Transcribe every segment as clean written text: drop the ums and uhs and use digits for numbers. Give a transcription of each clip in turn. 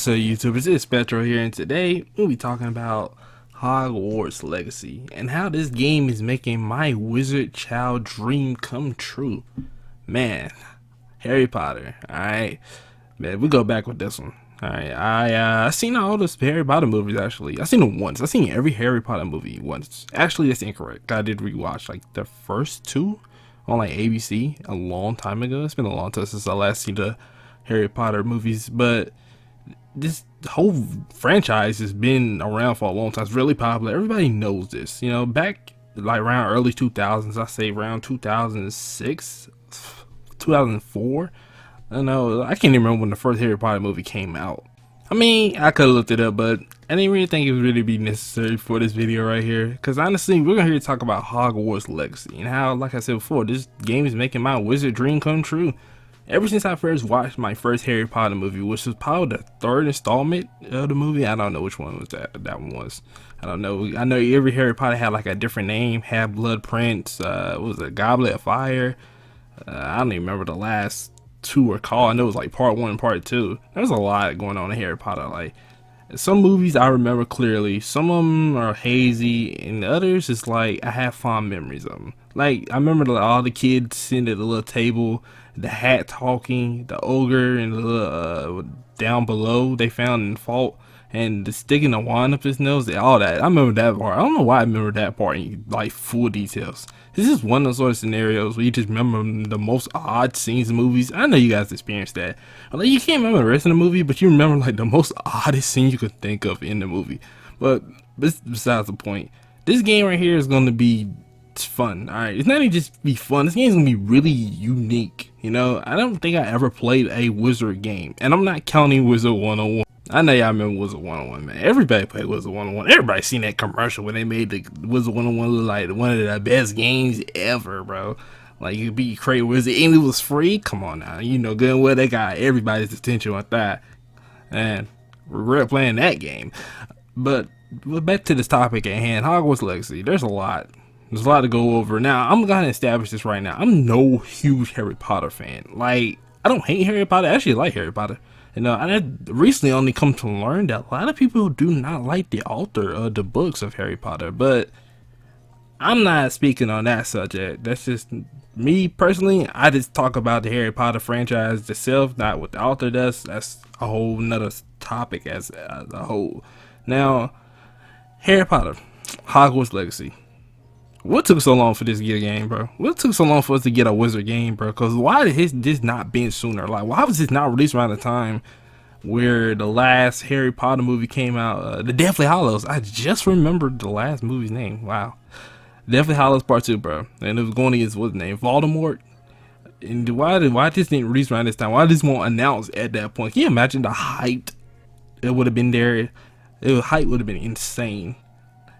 What's up, YouTubers? It's Spectro here, and today we'll be talking about Hogwarts Legacy and how this game is making my wizard child dream come true. Man, Harry Potter. Alright, man, we go back with this one. Alright, I seen all the Harry Potter movies actually. I seen them once. I seen every Harry Potter movie once. Actually, that's incorrect. I did rewatch like the first two on like ABC a long time ago. It's been a long time since I last seen the Harry Potter movies, but this whole franchise has been around for a long time. It's really popular. Everybody knows this. You know, back like around early 2000s, I say around 2006, 2004. I don't know. I can't even remember when the first Harry Potter movie came out. I mean, I could have looked it up, but I didn't really think it would really be necessary for this video right here. Because honestly, we're going to here to talk about Hogwarts Legacy and how, like I said before, this game is making my wizard dream come true. Ever since I first watched my first Harry Potter movie, which was probably the third installment of the movie. I don't know which one was that one was. I don't know. I know every Harry Potter had like a different name. Half-Blood Prince, what was it, Goblet of Fire. I don't even remember the last two were called. I know it was like part 1 and part 2. There's a lot going on in Harry Potter. Like, some movies I remember clearly, some of them are hazy, and the others is like I have fond memories of them. Like, I remember all the kids sitting at the little table, the hat talking, the ogre, and the little down below they found in Fault, and the sticking the wand up his nose, all that. I remember that part. I don't know why I remember that part in like full details. This is one of those sort of scenarios where you just remember the most odd scenes in movies. I know you guys experienced that. Like, you can't remember the rest of the movie, but you remember like the most oddest scene you could think of in the movie. But besides the point, this game right here is going to be fun. Alright, it's not even just be fun. This game's gonna be really unique. You know, I don't think I ever played a wizard game, and I'm not counting Wizard 101. I know y'all remember Wizard 101, man. Everybody played Wizard 101. Everybody seen that commercial when they made the Wizard 101 look like one of the best games ever, bro. Like, you could be Crazy Wizard and it was free. Come on now, you know good and well they got everybody's attention with that, and we're playing that game. But back to this topic at hand, Hogwarts Legacy. There's a lot to go over. Now, I'm gonna establish this right now. I'm no huge Harry Potter fan. Like, I don't hate Harry Potter. I actually like Harry Potter. You know, I recently only come to learn that a lot of people do not like the author of the books of Harry Potter. But I'm not speaking on that subject. That's just me personally. I just talk about the Harry Potter franchise itself, not what the author does. That's a whole nother topic as a whole. Now, Harry Potter, Hogwarts Legacy. What took so long for this to get a game, bro? What took so long for us to get a wizard game, bro? Because why did this not been sooner? Like, why was this not released around the time where the last Harry Potter movie came out? The Deathly Hallows. I just remembered the last movie's name. Wow. Deathly Hallows Part 2, bro. And it was going against, what's his name? Voldemort. And why this didn't release around this time? Why this won't announce at that point? Can you imagine the hype that would have been there? The hype would have been insane.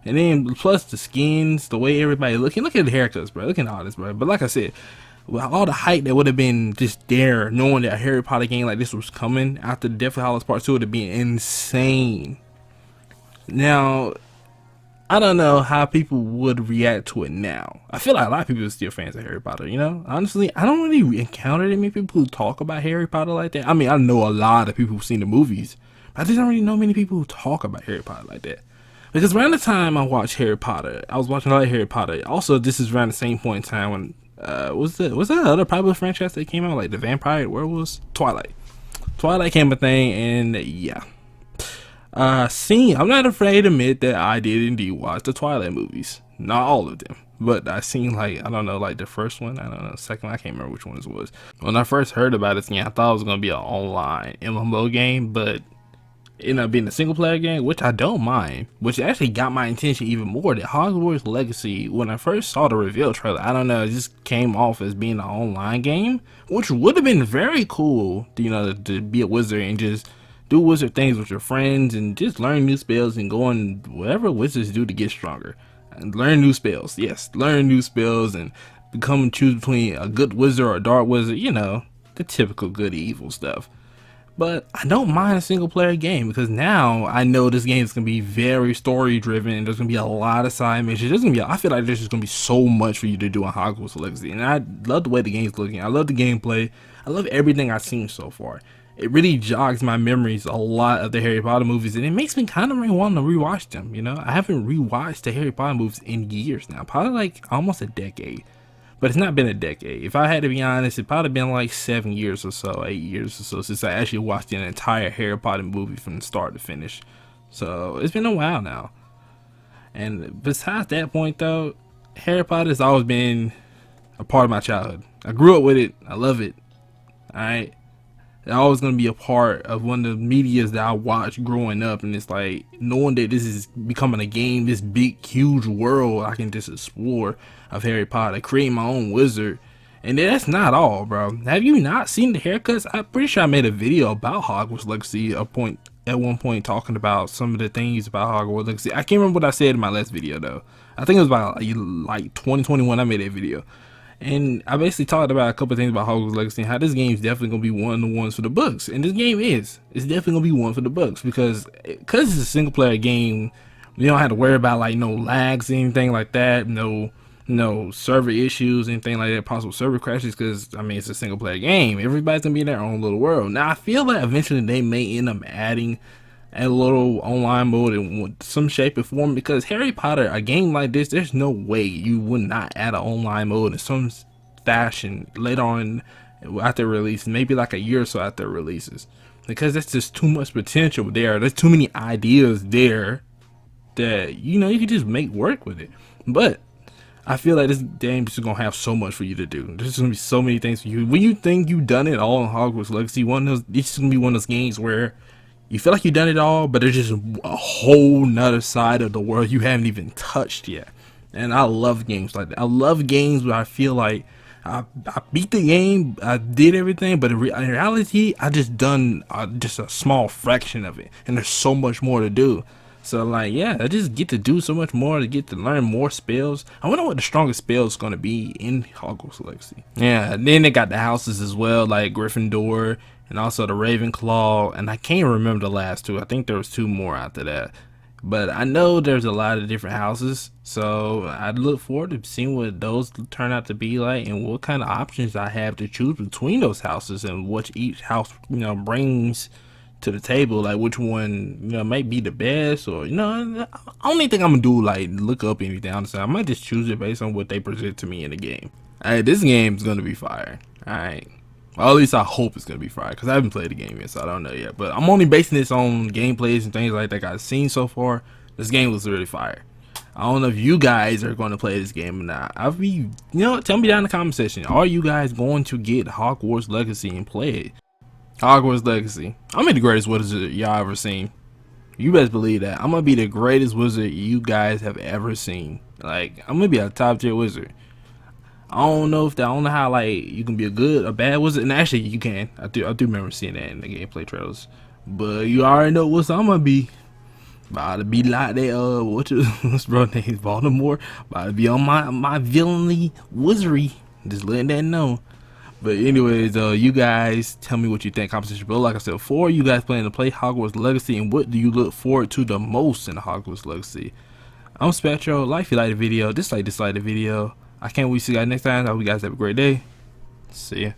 And then plus the skins, the way everybody looking, look at the haircuts, bro. Look at all this, bro. But like I said, with all the hype that would have been just there, knowing that a Harry Potter game like this was coming after the Deathly Hallows Part 2 would have been insane. Now, I don't know how people would react to it now. I feel like a lot of people are still fans of Harry Potter, you know? Honestly, I don't really encounter that many people who talk about Harry Potter like that. I mean, I know a lot of people who've seen the movies, but I just don't really know many people who talk about Harry Potter like that. Because around the time I watched Harry Potter, I was watching a lot of Harry Potter. Also, this is around the same point in time when was that other popular franchise that came out, like the Vampire Werewolves? Twilight came a thing, and yeah. I'm not afraid to admit that I did indeed watch the Twilight movies. Not all of them, but I seen like, I don't know, like the first one, I don't know, the second one, I can't remember which one it was. When I first heard about this game, I thought it was gonna be an online MMO game, but ended up being a single player game, which I don't mind, which actually got my attention even more. That Hogwarts Legacy, when I first saw the reveal trailer, I don't know, it just came off as being an online game, which would have been very cool, you know, to be a wizard and just do wizard things with your friends and just learn new spells and go on whatever wizards do to get stronger and learn new spells. Yes, learn new spells and choose between a good wizard or a dark wizard, you know, the typical good evil stuff. But I don't mind a single player game because now I know this game is going to be very story driven and there's going to be a lot of side missions. I feel like there's just going to be so much for you to do in Hogwarts Legacy. And I love the way the game's looking. I love the gameplay. I love everything I've seen so far. it really jogs my memories a lot of the Harry Potter movies, and it makes me kind of want to rewatch them. You know, I haven't rewatched the Harry Potter movies in years now, probably like almost a decade. But it's not been a decade. If I had to be honest, it's probably been like 7 years or so, 8 years or so since I actually watched an entire Harry Potter movie from start to finish. So it's been a while now. And besides that point though, Harry Potter has always been a part of my childhood. I grew up with it. I love it. Alright. It's always going to be a part of one of the medias that I watched growing up, and it's like knowing that this is becoming a game, this big huge world I can just explore of Harry Potter, create my own wizard. And that's not all, bro. Have you not seen the haircuts? I'm pretty sure I made a video about Hogwarts Legacy at one point talking about some of the things about Hogwarts Legacy. I can't remember what I said in my last video though. I think it was about like 2021 I made that video. And I basically talked about a couple of things about Hogwarts Legacy and how this game is definitely going to be one of the ones for the books. And this game is. It's definitely going to be one for the books because it's a single player game. You don't have to worry about like no lags, anything like that. No server issues, anything like that, possible server crashes, because I mean it's a single player game. Everybody's going to be in their own little world. Now I feel like eventually they may end up adding a little online mode in some shape or form, because Harry Potter, a game like this, there's no way you would not add an online mode in some fashion later on after release, maybe like a year or so after it releases, because that's just too much potential there. There's too many ideas there that you can just make work with it. But I feel like this game is gonna have so much for you to do. There's gonna be so many things for you. When you think you've done it all in Hogwarts Legacy, this is gonna be one of those games where you feel like you've done it all, but there's just a whole nother side of the world you haven't even touched yet. And I love games like that. I love games where I feel like I beat the game, I did everything, but in reality, I just done just a small fraction of it. And there's so much more to do. So like, yeah, I just get to do so much more, to get to learn more spells. I wonder what the strongest spell is going to be in Hogwarts Legacy. Yeah, and then they got the houses as well, like Gryffindor and also the Ravenclaw, and I can't remember the last two. I think there was 2 more after that. But I know there's a lot of different houses, so I look forward to seeing what those turn out to be like and what kind of options I have to choose between those houses and what each house brings to the table, like which one might be the best, or I don't even think I'm gonna do like look up anything. Honestly, I might just choose it based on what they present to me in the game. Alright, this game is gonna be fire. Alright, well, at least I hope it's gonna be fire, because I haven't played the game yet, so I don't know yet. But I'm only basing this on gameplays and things like that I've seen so far. This game looks really fire. I don't know if you guys are going to play this game or not. Tell me down in the comment section. Are you guys going to get Hogwarts Legacy and play it? Hogwarts Legacy. I'm the greatest wizard y'all ever seen. You best believe that. I'm gonna be the greatest wizard you guys have ever seen. Like, I'm gonna be a top tier wizard. I don't know how like you can be a good or bad wizard, and actually you can. I do remember seeing that in the gameplay trailers. But you already know what I'm gonna be. About to be like that what's bro name, Voldemort. About to be on my villainy wizardry. Just letting that know. But anyways, you guys tell me what you think. Comment section below. Like I said before, you guys planning to play Hogwarts Legacy, and what do you look forward to the most in Hogwarts Legacy? I'm Spectro. Like if you like the video, dislike the video. I can't wait to see you guys next time. I hope you guys have a great day. See ya.